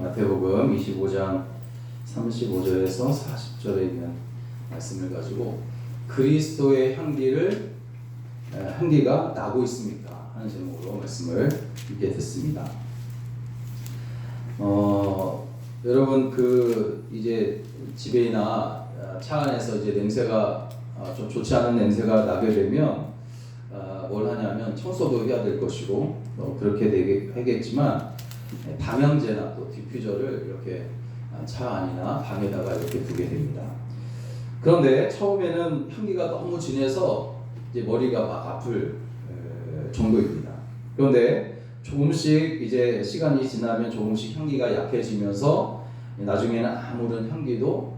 마태복음 25장 35절에서 40절에 있는 말씀을 가지고 그리스도의 향기가 나고 있습니까? 하는 제목으로 말씀을 읽게 됐습니다. 여러분 이제 집에나 차 안에서 이제 냄새가 좀 좋지 않은 냄새가 나게 되면 뭘 하냐면 청소도 해야 될 것이고 그렇게 하겠지만 방향제나 또 디퓨저를 이렇게 차 안이나 방에다가 이렇게 두게 됩니다. 그런데 처음에는 향기가 너무 진해서 이제 머리가 막 아플 정도입니다. 그런데 조금씩 이제 시간이 지나면 조금씩 향기가 약해지면서 나중에는 아무런 향기도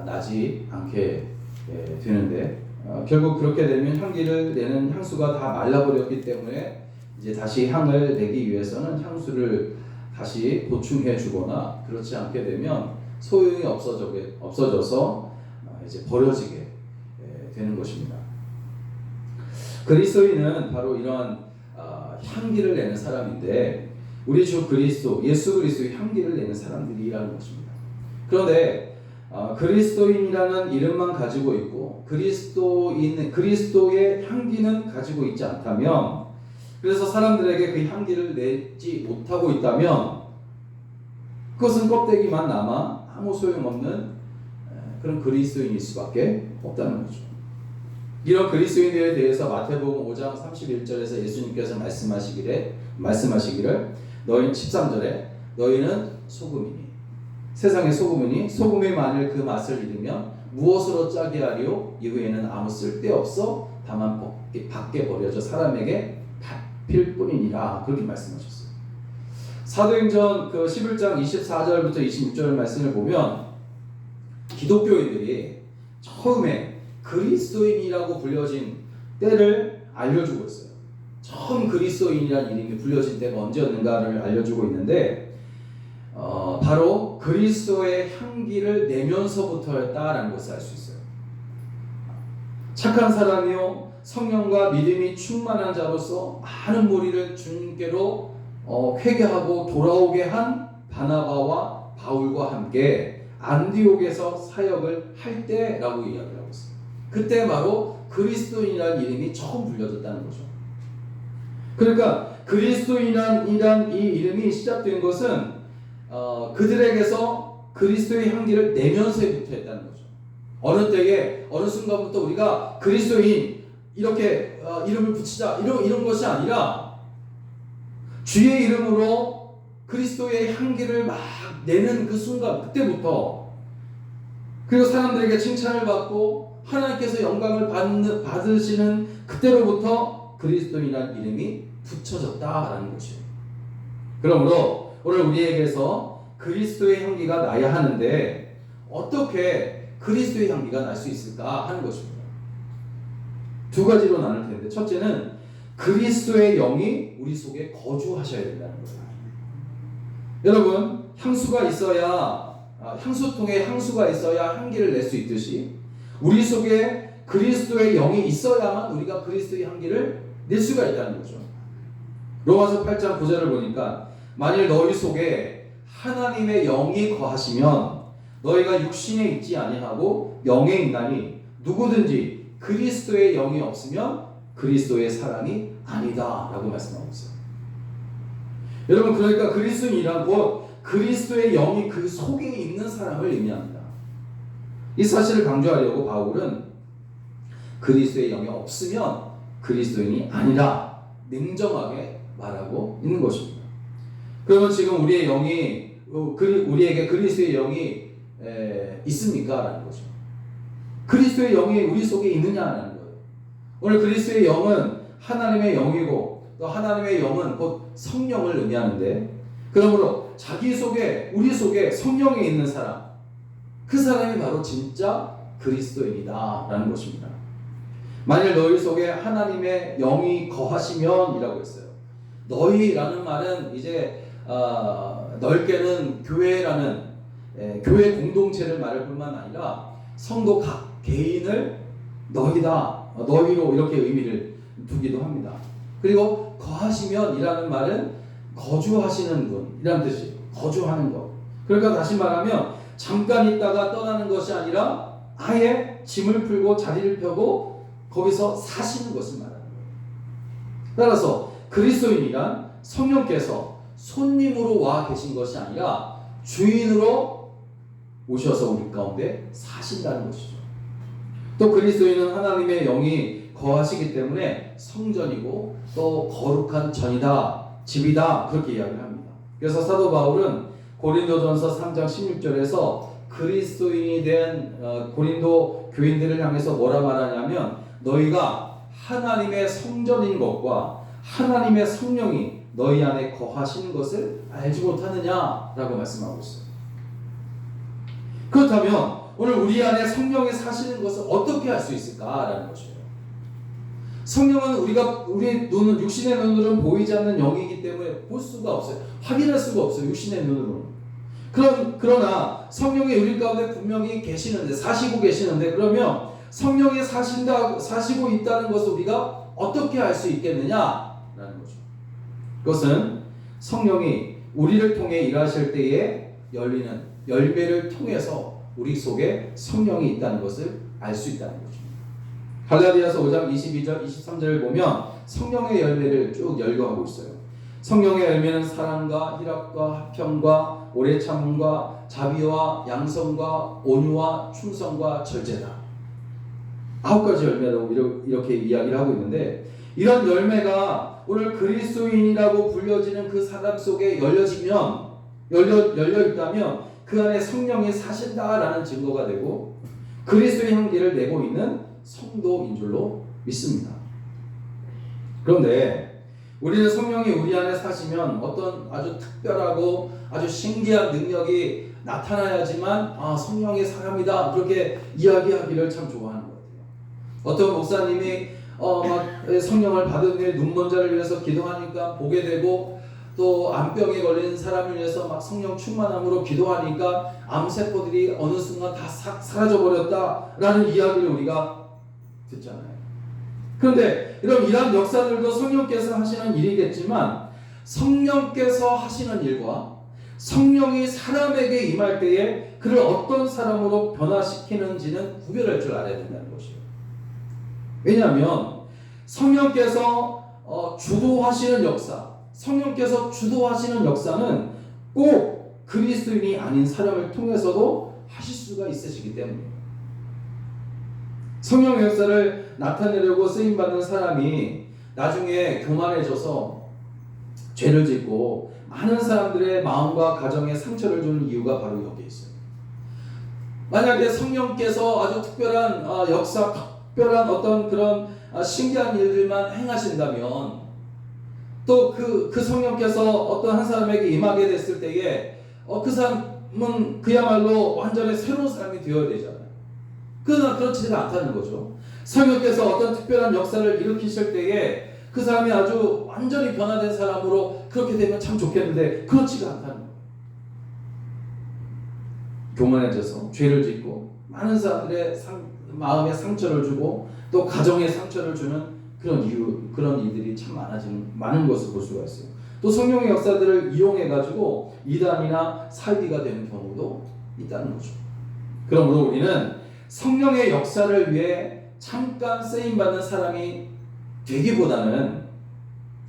나지 않게 되는데 결국 그렇게 되면 향기를 내는 향수가 다 말라버렸기 때문에 이제 다시 향을 내기 위해서는 향수를 다시 보충해 주거나 그렇지 않게 되면 소용이 없어져서 이제 버려지게 되는 것입니다. 그리스도인은 바로 이러한 향기를 내는 사람인데 우리 주 그리스도, 예수 그리스도의 향기를 내는 사람들이라는 것입니다. 그런데 그리스도인이라는 이름만 가지고 있고 그리스도의 향기는 가지고 있지 않다면, 그래서 사람들에게 그 향기를 내지 못하고 있다면 그것은 껍데기만 남아 아무 소용없는 그런 그리스도인일 수밖에 없다는 거죠. 이런 그리스도인들에 대해서 마태복음 5장 31절에서 예수님께서 말씀하시기를 너희는 13절에 너희는 소금이니 세상의 소금이니 소금이 만일 그 맛을 잃으면 무엇으로 짜게 하리요? 이후에는 아무 쓸데없어 다만 밖에 버려져 사람에게 필 뿐이니라. 그렇게 말씀하셨어요. 사도행전 11장 24절부터 26절 말씀을 보면 기독교인들이 처음에 그리스도인이라고 불려진 때를 알려주고 있어요. 처음 그리스도인이라는 이름이 불려진 때가 언제였는가를 알려주고 있는데 바로 그리스도의 향기를 내면서부터였다라는 것을 알 수 있어요. 착한 사람이요 성령과 믿음이 충만한 자로서 많은 무리를 주님께로 회개하고 돌아오게 한 바나바와 바울과 함께 안디옥에서 사역을 할 때라고 이야기를 하고 있어요. 그때 바로 그리스도인이라는 이름이 처음 불려졌다는 거죠. 그러니까 그리스도인이란 이 이름이 시작된 것은 그들에게서 그리스도의 향기를 내면서부터 했다는 거죠. 어느 때에 어느 순간부터 우리가 그리스도인 이렇게 이름을 붙이자 이런 것이 아니라 주의 이름으로 그리스도의 향기를 막 내는 그 순간, 그때부터, 그리고 사람들에게 칭찬을 받고 하나님께서 영광을 받으시는 그때로부터 그리스도인이라는 이름이 붙여졌다라는 것이에요. 그러므로 오늘 우리에게서 그리스도의 향기가 나야 하는데 어떻게 그리스도의 향기가 날 수 있을까 하는 것입니다. 두 가지로 나눌 텐데, 첫째는 그리스도의 영이 우리 속에 거주하셔야 된다는 거예요. 여러분, 향수가 있어야, 향수통에 향수가 있어야 향기를 낼 수 있듯이 우리 속에 그리스도의 영이 있어야만 우리가 그리스도의 향기를 낼 수가 있다는 거죠. 로마서 8장 9절을 보니까 만일 너희 속에 하나님의 영이 거하시면 너희가 육신에 있지 아니하고 영에 있나니 누구든지 그리스도의 영이 없으면 그리스도의 사람이 아니다 라고 말씀하고 있어요. 여러분, 그러니까 그리스도인이란 그리스도의 영이 그 속에 있는 사람을 의미합니다. 이 사실을 강조하려고 바울은 그리스도의 영이 없으면 그리스도인이 아니라 냉정하게 말하고 있는 것입니다. 그러면 지금 우리의 영이 우리에게 그리스도의 영이 있습니까? 라는 거죠. 그리스도의 영이 우리 속에 있느냐라는 거예요. 오늘 그리스도의 영은 하나님의 영이고 또 하나님의 영은 곧 성령을 의미하는데, 그러므로 우리 속에 성령이 있는 사람, 그 사람이 바로 진짜 그리스도인이다 라는 것입니다. 만일 너희 속에 하나님의 영이 거하시면 이라고 했어요. 너희라는 말은 이제 넓게는 교회라는 교회 공동체를 말할 뿐만 아니라 성도 각 개인을 너희로 이렇게 의미를 두기도 합니다. 그리고 거하시면 이라는 말은 거주하시는 분이라는 뜻이에요. 거주하는 것. 그러니까 다시 말하면 잠깐 있다가 떠나는 것이 아니라 아예 짐을 풀고 자리를 펴고 거기서 사시는 것을 말하는 거예요. 따라서 그리스도인이란 성령께서 손님으로 와 계신 것이 아니라 주인으로 오셔서 우리 가운데 사신다는 것이죠. 또 그리스도인은 하나님의 영이 거하시기 때문에 성전이고 또 거룩한 전이다, 집이다, 그렇게 이야기를 합니다. 그래서 사도 바울은 고린도전서 3장 16절에서 그리스도인이 된 고린도 교인들을 향해서 뭐라 말하냐면 너희가 하나님의 성전인 것과 하나님의 성령이 너희 안에 거하시는 것을 알지 못하느냐라고 말씀하고 있어요. 그렇다면 오늘 우리 안에 성령이 사시는 것을 어떻게 할 수 있을까라는 것이에요. 성령은 우리의 눈은 육신의 눈으로는 보이지 않는 영이기 때문에 볼 수가 없어요. 확인할 수가 없어요. 육신의 눈으로는. 그러나 성령이 우리 가운데 분명히 계시는데, 사시고 계시는데, 그러면 성령이 사시고 있다는 것을 우리가 어떻게 알 수 있겠느냐라는 거죠. 그것은 성령이 우리를 통해 일하실 때에 열리는 열매를 통해서 우리 속에 성령이 있다는 것을 알 수 있다는 거죠. 갈라디아서 5장 22절 23절을 보면 성령의 열매를 쭉 열거하고 있어요. 성령의 열매는 사랑과 희락과 화평과 오래 참음과 자비와 양성과 온유와 충성과 절제다. 9가지 열매라고 이렇게 이야기를 하고 있는데, 이런 열매가 오늘 그리스도인이라고 불려지는 그 사람 속에 열려 있다면 그 안에 성령이 사신다라는 증거가 되고 그리스도의 향기를 내고 있는 성도인 줄로 믿습니다. 그런데 우리는 성령이 우리 안에 사시면 어떤 아주 특별하고 아주 신기한 능력이 나타나야지만 성령의 사람이다, 그렇게 이야기하기를 참 좋아하는 것 같아요. 어떤 목사님이 막 성령을 받은 후에 눈먼자를 위해서 기도하니까 보게 되고, 또 암병에 걸린 사람을 위해서 막 성령 충만함으로 기도하니까 암세포들이 어느 순간 다 사라져버렸다라는 이야기를 우리가 듣잖아요. 그런데 이런 역사들도 성령께서 하시는 일이겠지만, 성령께서 하시는 일과 성령이 사람에게 임할 때에 그를 어떤 사람으로 변화시키는지는 구별할 줄 알아야 된다는 것이에요. 왜냐하면 성령께서 주도하시는 역사, 성령께서 주도하시는 역사는 꼭 그리스도인이 아닌 사람을 통해서도 하실 수가 있으시기 때문입니다. 성령의 역사를 나타내려고 쓰임받는 사람이 나중에 교만해져서 죄를 짓고 많은 사람들의 마음과 가정에 상처를 주는 이유가 바로 여기에 있어요. 만약에 성령께서 아주 특별한 역사, 특별한 어떤 그런 신기한 일들만 행하신다면, 또 그 성령께서 어떤 한 사람에게 임하게 됐을 때에 그 사람은 그야말로 완전히 새로운 사람이 되어야 되잖아요. 그러나 그렇지가 않다는 거죠. 성령께서 어떤 특별한 역사를 일으키실 때에 그 사람이 아주 완전히 변화된 사람으로 그렇게 되면 참 좋겠는데 그렇지가 않다는 거예요. 교만해져서 죄를 짓고 많은 사람들의 마음에 상처를 주고 또 가정에 상처를 주는 그런 일들이 참 많은 것을 볼 수가 있어요. 또 성령의 역사들을 이용해가지고 이단이나 사이비가 되는 경우도 있다는 거죠. 그러므로 우리는 성령의 역사를 위해 잠깐 쓰임받는 사람이 되기보다는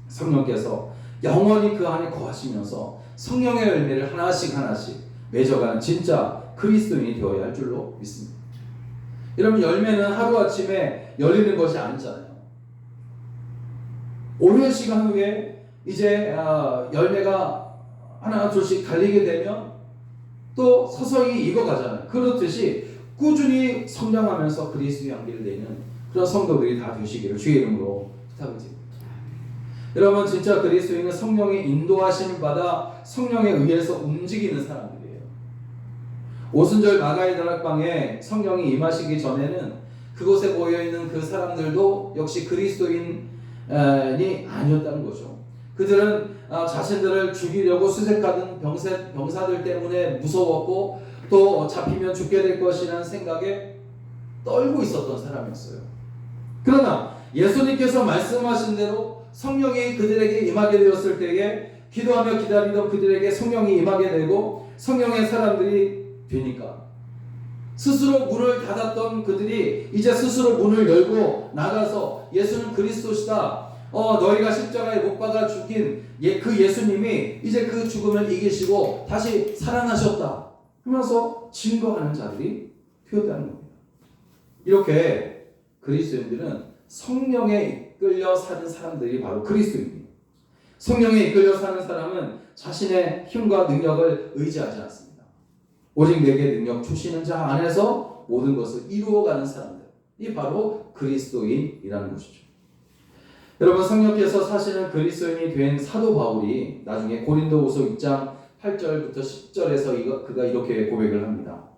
성령께서 영원히 그 안에 거하시면서 성령의 열매를 하나씩 맺어가는 진짜 그리스도인이 되어야 할 줄로 믿습니다. 여러분, 열매는 하루아침에 열리는 것이 아니잖아요. 오랜 시간 후에 이제 열매가 하나 둘씩 달리게 되면 또 서서히 익어가잖아요. 그렇듯이 꾸준히 성장하면서 그리스도의 향기를 내는 그런 성도들이 다 되시기를 주의 이름으로 부탁을 드립니다. 여러분, 진짜 그리스도인은 성령의 인도하심을 받아 성령에 의해서 움직이는 사람들이에요. 오순절 마가의 다락방에 성령이 임하시기 전에는 그곳에 모여있는 그 사람들도 역시 그리스도인이 아니었다는 거죠. 그들은 자신들을 죽이려고 수색하던 병사들 때문에 무서웠고 또 잡히면 죽게 될 것이라는 생각에 떨고 있었던 사람이었어요. 그러나 예수님께서 말씀하신 대로 성령이 그들에게 임하게 되었을 때에 기도하며 기다리던 그들에게 성령이 임하게 되고 성령의 사람들이 되니까 스스로 문을 닫았던 그들이 이제 스스로 문을 열고 나가서 예수는 그리스도시다. 너희가 십자가에 못 박아 죽인 그 예수님이 이제 그 죽음을 이기시고 다시 살아나셨다 하면서 증거하는 자들이 되었다는 겁니다. 이렇게 그리스도인들은 성령에 이끌려 사는 사람들이 바로 그리스도인입니다. 성령에 이끌려 사는 사람은 자신의 힘과 능력을 의지하지 않습니다. 오직 내게 능력 주시는 자 안에서 모든 것을 이루어가는 사람들이 바로 그리스도인이라는 것이죠. 여러분, 성령께서 사시는 그리스도인이 된 사도 바울이 나중에 고린도후서 6장 8절부터 10절에서 그가 이렇게 고백을 합니다.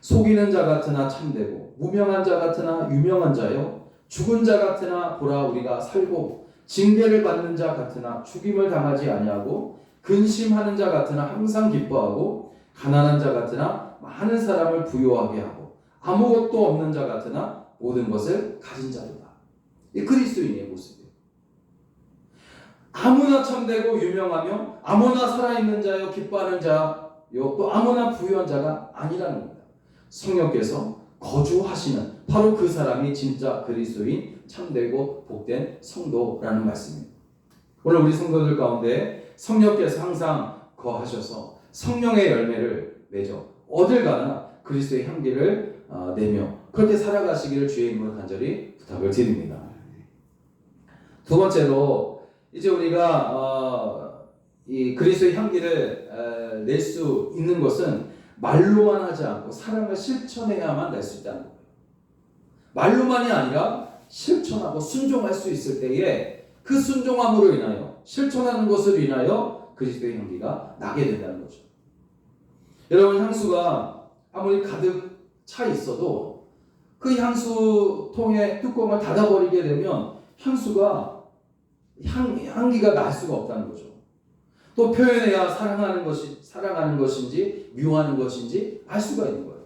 속이는 자 같으나 참되고 무명한 자 같으나 유명한 자요 죽은 자 같으나 보라 우리가 살고 징계를 받는 자 같으나 죽임을 당하지 아니하고 근심하는 자 같으나 항상 기뻐하고 가난한 자 같으나 많은 사람을 부유하게 하고 아무것도 없는 자 같으나 모든 것을 가진 자로다. 이 그리스도인의 모습이에요. 아무나 참되고 유명하며 아무나 살아있는 자요 기뻐하는 자요 또 아무나 부유한 자가 아니라는 겁니다. 성령께서 거주하시는 바로 그 사람이 진짜 그리스도인 참되고 복된 성도라는 말씀입니다. 오늘 우리 성도들 가운데 성령께서 항상 거하셔서 성령의 열매를 맺어 어딜 가나 그리스도의 향기를 내며 그렇게 살아가시기를 주의 이름으로 간절히 부탁을 드립니다. 두 번째로 이제 우리가 이 그리스도의 향기를 낼 수 있는 것은 말로만 하지 않고 사랑을 실천해야만 낼 수 있다는 거예요. 말로만이 아니라 실천하고 순종할 수 있을 때에 그 순종함으로 인하여 실천하는 것을 인하여 그리스도의 향기가 나게 된다는 거죠. 여러분, 향수가 아무리 가득 차 있어도 그 향수통의 뚜껑을 닫아버리게 되면 향수가 향기가 날 수가 없다는 거죠. 또 표현해야 사랑하는 것인지 미워하는 것인지 알 수가 있는 거예요.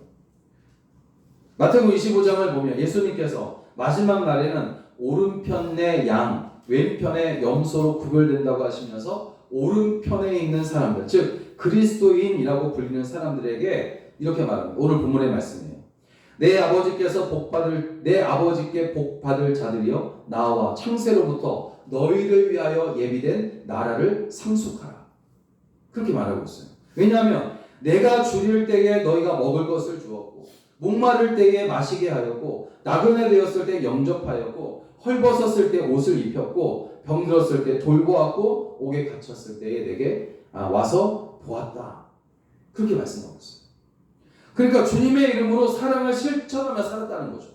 마태복음 25장을 보면 예수님께서 마지막 날에는 오른편의 양, 왼편의 염소로 구별된다고 하시면서 오른편에 있는 사람들, 즉 그리스도인이라고 불리는 사람들에게 이렇게 말합니다. 오늘 본문의 말씀이에요. 내 아버지께 복 받을 자들이여 나와 창세로부터 너희를 위하여 예비된 나라를 상속하라. 그렇게 말하고 있어요. 왜냐하면 내가 줄일 때에 너희가 먹을 것을 주었고 목마를 때에 마시게 하였고 나그네 되었을 때 영접하였고 헐벗었을 때 옷을 입혔고 병들었을 때 돌보았고 옥에 갇혔을 때에 내게 와서 보았다. 그렇게 말씀하고 있어요. 그러니까 주님의 이름으로 사랑을 실천하며 살았다는 거죠.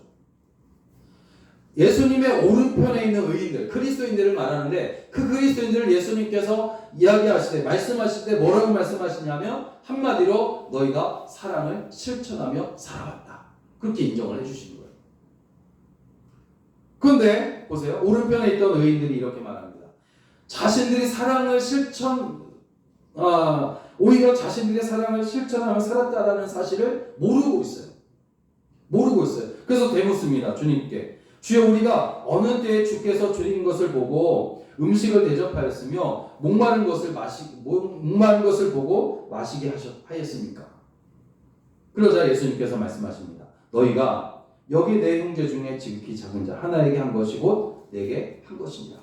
예수님의 오른편에 있는 의인들, 그리스도인들을 말하는데 그 그리스도인들을 예수님께서 이야기하실 때, 말씀하실 때 뭐라고 말씀하시냐면 한마디로 너희가 사랑을 실천하며 살아왔다. 그렇게 인정을 해주시는 거예요. 그런데 보세요. 오른편에 있던 의인들이 이렇게 말합니다. 자신들이 사랑을 오히려 자신들의 사랑을 실천하며 살았다라는 사실을 모르고 있어요. 그래서 되묻습니다. 주님께. 주여, 우리가 어느 때에 주께서 주린 것을 보고 음식을 대접하였으며 목마른 것을 보고 마시게 하였습니까? 그러자 예수님께서 말씀하십니다. 너희가 여기 내 형제 중에 지극히 작은 자 하나에게 한 것이 곧 내게 한 것이니라.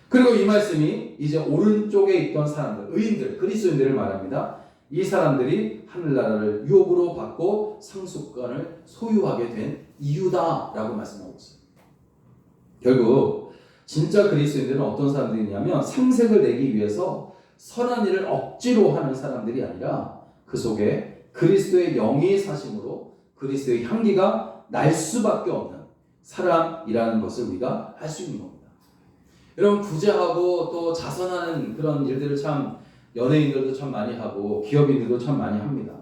그리고 이 말씀이 이제 오른쪽에 있던 사람들, 의인들, 그리스도인들을 말합니다. 이 사람들이 하늘나라를 유업으로 받고 상속권을 소유하게 된 이유다라고 말씀하고 있어요. 결국 진짜 그리스도인들은 어떤 사람들이냐면 생색을 내기 위해서 선한 일을 억지로 하는 사람들이 아니라 그 속에 그리스도의 영이 사심으로 그리스도의 향기가 날 수밖에 없는 사람이라는 것을 우리가 알 수 있는 겁니다. 여러분, 구제하고 또 자선하는 그런 일들을 참 연예인들도 참 많이 하고 기업인들도 참 많이 합니다.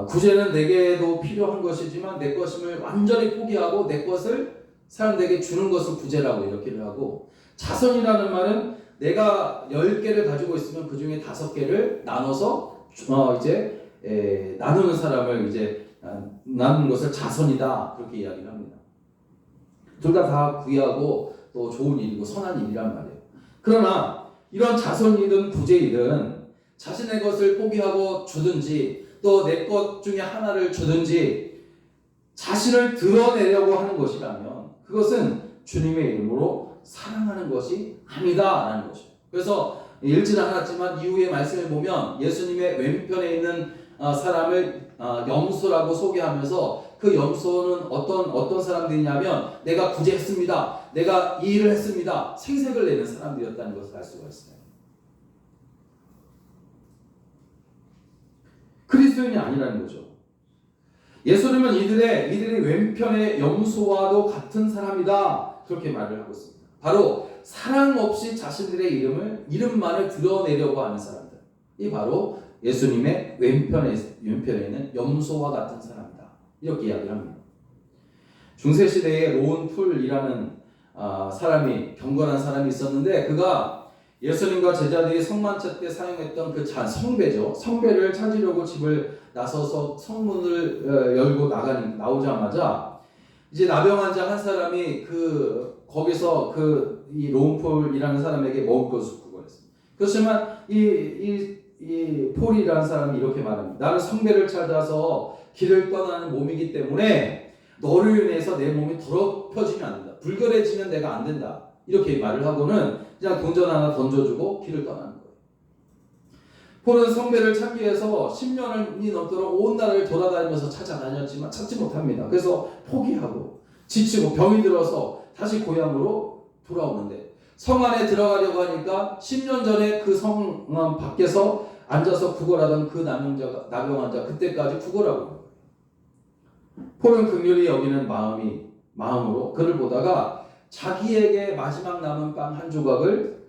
구제는 내게도 필요한 것이지만 내 것임을 완전히 포기하고 내 것을 사람들에게 주는 것을 구제라고 이렇게를 하고, 자선이라는 말은 내가 10개를 가지고 있으면 그 중에 5개를 나눠서 나누는 사람을 나누는 것을 자선이다, 그렇게 이야기를 합니다. 둘 다 귀하고 또 좋은 일이고 선한 일이란 말이에요. 그러나 이런 자손이든 구제이든 자신의 것을 포기하고 주든지 또 내 것 중에 하나를 주든지 자신을 드러내려고 하는 것이라면 그것은 주님의 이름으로 사랑하는 것이 아니다라는 것이에요. 그래서 읽지는 않았지만 이후의 말씀을 보면 예수님의 왼편에 있는 사람을 염소라고 소개하면서 그 염소는 어떤 사람들이냐면 내가 구제했습니다. 내가 이 일을 했습니다. 생색을 내는 사람들이었다는 것을 알 수가 있어요. 그리스도인이 아니라는 거죠. 예수님은 이들의 왼편의 염소와도 같은 사람이다. 그렇게 말을 하고 있습니다. 바로 사랑 없이 자신들의 이름만을 드러내려고 하는 사람들. 이 바로 예수님의 왼편에 있는 염소와 같은 사람이다. 이렇게 이야기를 합니다. 중세시대에 로운풀이라는 사람이 경건한 사람이 있었는데 그가 예수님과 제자들이 성만찬 때 사용했던 그 성배죠. 성배를 찾으려고 집을 나서서 성문을 열고 나오자마자 이제 나병 환자 한 사람이 거기서 이 로운폴이라는 사람에게 먹을 것을 구걸했습니다. 그렇지만 이 폴이라는 사람이 이렇게 말합니다. 나는 성배를 찾아서 길을 떠나는 몸이기 때문에 너를 인해서 내 몸이 더럽혀지면 안 된다. 불결해지면 내가 안 된다. 이렇게 말을 하고는 그냥 동전 하나 던져주고 길을 떠나는 거예요. 폴은 성배를 찾기 위해서 10년이 넘도록 온 나라를 돌아다니면서 찾아다녔지만 찾지 못합니다. 그래서 포기하고 지치고 병이 들어서 다시 고향으로 돌아오는데 성 안에 들어가려고 하니까 10년 전에 그 성 밖에서 앉아서 구걸하던 그 나병 환자 그때까지 구걸하고 있는 거예요. 폴은 긍휼히 여기는 마음으로 그를 보다가 자기에게 마지막 남은 빵 한 조각을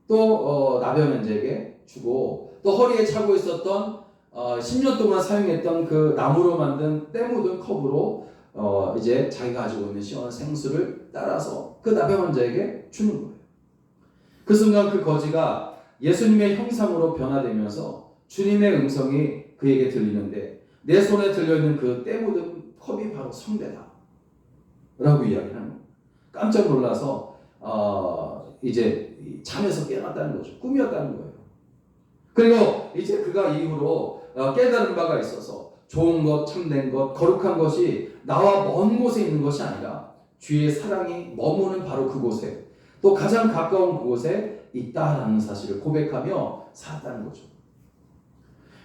또 나병 환자에게 주고 또 허리에 차고 있었던 10년 동안 사용했던 그 나무로 만든 때 묻은 컵으로 이제 자기가 가지고 있는 시원한 생수를 따라서 그 나병 환자에게 주는 거예요. 그 순간 그 거지가 예수님의 형상으로 변화되면서 주님의 음성이 그에게 들리는데 내 손에 들려있는 그 때 묻은 컵이 바로 성배다 라고 이야기를 하는 거예요. 깜짝 놀라서 이제 잠에서 깨어났다는 거죠. 꿈이었다는 거예요. 그리고 이제 그가 이후로 깨달은 바가 있어서 좋은 것, 참된 것, 거룩한 것이 나와 먼 곳에 있는 것이 아니라 주의 사랑이 머무는 바로 그곳에 또 가장 가까운 그곳에 있다라는 사실을 고백하며 살았다는 거죠.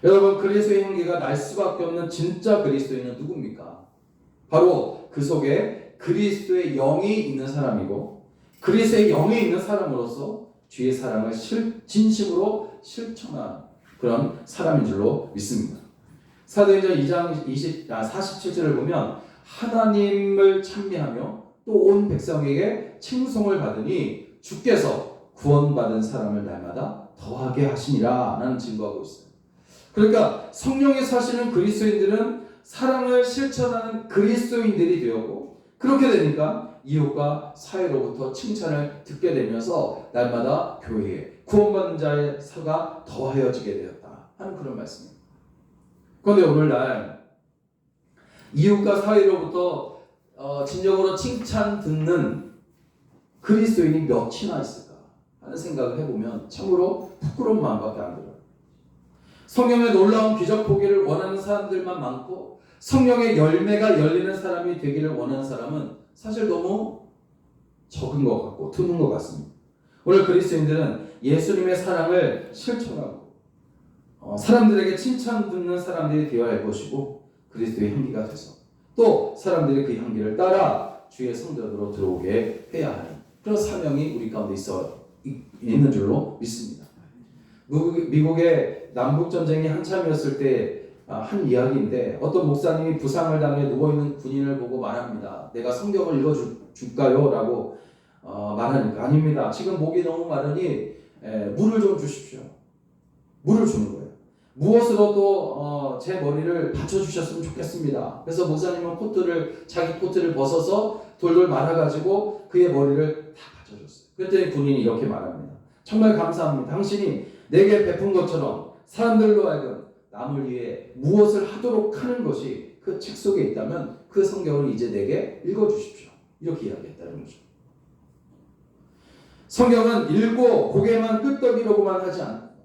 여러분, 그리스도의 향기가 날 수밖에 없는 진짜 그리스도인은 누굽니까? 바로 그 속에 그리스도의 영이 있는 사람이고 그리스도의 영이 있는 사람으로서 주의 사랑을 진심으로 실천한 그런 사람인 줄로 믿습니다. 사도행전 2장 47절을 보면 하나님을 찬미하며 또 온 백성에게 칭송을 받으니 주께서 구원받은 사람을 날마다 더하게 하시니라 라는 증거하고 있어요. 그러니까 성령이 사시는 그리스도인들은 사랑을 실천하는 그리스도인들이 되었고 그렇게 되니까 이웃과 사회로부터 칭찬을 듣게 되면서 날마다 교회에 구원받는 자의 사가 더하여지게 되었다 하는 그런 말씀입니다. 그런데 오늘날 이웃과 사회로부터 진정으로 칭찬 듣는 그리스도인이 몇이나 있을까 하는 생각을 해보면 참으로 부끄러운 마음밖에 안 들어요. 성령의 놀라운 기적 보기를 원하는 사람들만 많고 성령의 열매가 열리는 사람이 되기를 원하는 사람은 사실 너무 적은 것 같고 드문 것 같습니다. 오늘 그리스도인들은 예수님의 사랑을 실천하고 사람들에게 칭찬 듣는 사람들이 되어야 할 것이고 그리스도의 향기가 돼서 또 사람들이 그 향기를 따라 주의 성전으로 들어오게 해야 하는 그런 사명이 우리 가운데 있는 줄로 믿습니다. 미국의 남북전쟁이 한참이었을 때 한 이야기인데 어떤 목사님이 부상을 당해 누워있는 군인을 보고 말합니다. 내가 성경을 읽어줄까요? 라고 말하니까 아닙니다. 지금 목이 너무 마르니 물을 좀 주십시오. 물을 주는 거예요. 무엇으로도 제 머리를 받쳐주셨으면 좋겠습니다. 그래서 목사님은 자기 코트를 벗어서 돌돌 말아가지고 그의 머리를 다 받쳐줬어요. 그랬더니 군인이 이렇게 말합니다. 정말 감사합니다. 당신이 내게 베푼 것처럼 사람들로 하여금 남을 위해 무엇을 하도록 하는 것이 그 책 속에 있다면 그 성경을 이제 내게 읽어주십시오. 이렇게 이야기했다는 거죠. 성경은 읽고 고개만 끄떡이라고만 하지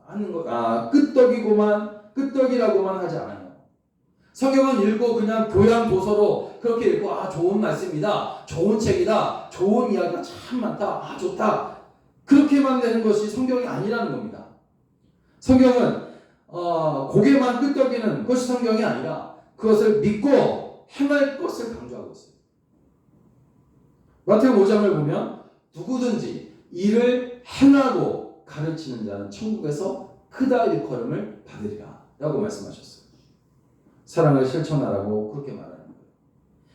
않는 것, 끄떡이라고만 하지 않아요. 성경은 읽고 그냥 교양 도서로 그렇게 읽고 좋은 말씀이다, 좋은 책이다, 좋은 이야기가 참 많다, 좋다 그렇게만 되는 것이 성경이 아니라는 겁니다. 성경은 고개만 끄떡이는 것이 성경이 아니라 그것을 믿고 행할 것을 강조하고 있어요. 마태복음 5장을 보면 누구든지 이를 행하고 가르치는 자는 천국에서 크다 일컬음을 받으리라 라고 말씀하셨어요. 사랑을 실천하라고 그렇게 말하는 거예요.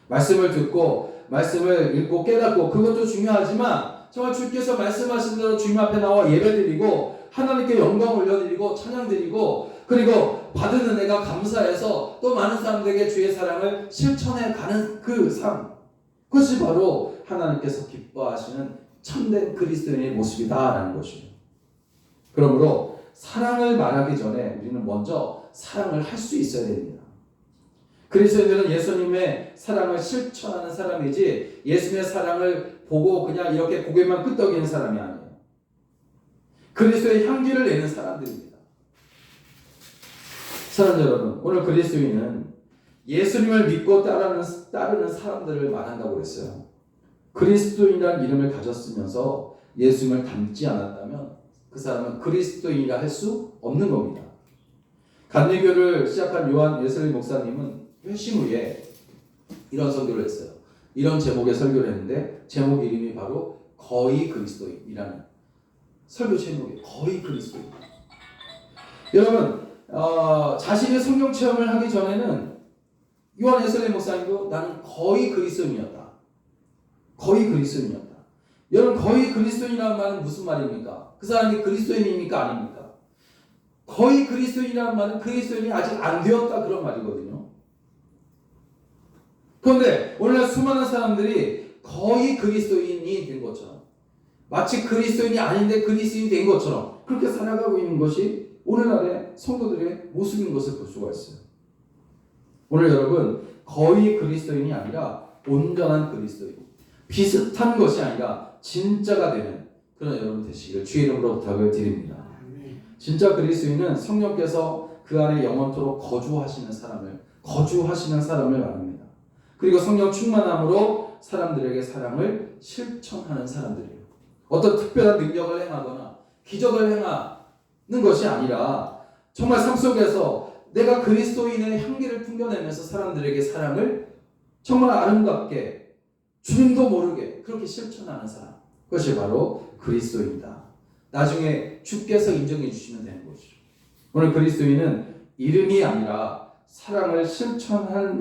말씀을 듣고 말씀을 읽고 깨닫고 그것도 중요하지만 정말 주께서 말씀하신 대로 주님 앞에 나와 예배드리고 하나님께 영광 올려드리고 찬양드리고 그리고 받은 은혜가 감사해서 또 많은 사람들에게 주의 사랑을 실천해 가는 그 삶, 그것이 바로 하나님께서 기뻐하시는 참된 그리스도인의 모습이다라는 것이에요. 그러므로 사랑을 말하기 전에 우리는 먼저 사랑을 할 수 있어야 됩니다. 그리스도인들은 예수님의 사랑을 실천하는 사람이지 예수님의 사랑을 보고 그냥 이렇게 고개만 끄덕이는 사람이 아니에요. 그리스도의 향기를 내는 사람들입니다. 사랑하는 여러분, 오늘 그리스도인은 예수님을 믿고 따르는 사람들을 말한다고 했어요. 그리스도인이라는 이름을 가졌으면서 예수님을 닮지 않았다면 그 사람은 그리스도인이라 할 수 없는 겁니다. 감리교를 시작한 요한 웨슬리 목사님은 회심 후에 이런 설교를 했어요. 이런 제목의 설교를 했는데 제목 이름이 바로 거의 그리스도인이라는 설교 제목이에요. 거의 그리스도인. 여러분 자신의 성경 체험을 하기 전에는 요한 웨슬리 목사님도 나는 거의 그리스도인이었다. 거의 그리스도인이었다. 여러분 거의 그리스도인이라는 말은 무슨 말입니까? 그 사람이 그리스도인입니까? 아닙니까? 거의 그리스도인이라는 말은 그리스도인이 아직 안 되었다 그런 말이거든요. 그런데 오늘날 수많은 사람들이 거의 그리스도인이 된 것처럼 마치 그리스도인이 아닌데 그리스도인이 된 것처럼 그렇게 살아가고 있는 것이 오늘날의 성도들의 모습인 것을 볼 수가 있어요. 오늘 여러분 거의 그리스도인이 아니라 온전한 그리스도인, 비슷한 것이 아니라 진짜가 되는 그런 여러분 되시기를 주의 이름으로 부탁을 드립니다. 진짜 그리스도인은 성령께서 그 안에 영원토록 거주하시는 사람을 말합니다. 그리고 성령 충만함으로 사람들에게 사랑을 실천하는 사람들이에요. 어떤 특별한 능력을 행하거나 기적을 행하는 것이 아니라 정말 삶 속에서 내가 그리스도인의 향기를 풍겨내면서 사람들에게 사랑을 정말 아름답게 주님도 모르게 그렇게 실천하는 사람, 그것이 바로 그리스도인이다. 나중에 주께서 인정해 주시면 되는 것이죠. 오늘 그리스도인은 이름이 아니라 사랑을 실천할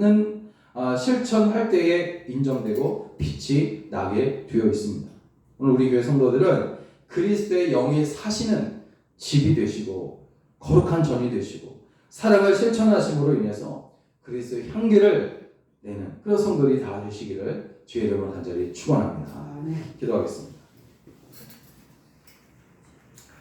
때에 인정되고 빛이 나게 되어 있습니다. 오늘 우리 교회 성도들은 그리스도의 영이 사시는 집이 되시고 거룩한 전이 되시고 사랑을 실천하심으로 인해서 그리스도의 향기를 내는 그런 성도들이 다 되시기를 주의 이름으로 간절히 축원합니다. 기도하겠습니다.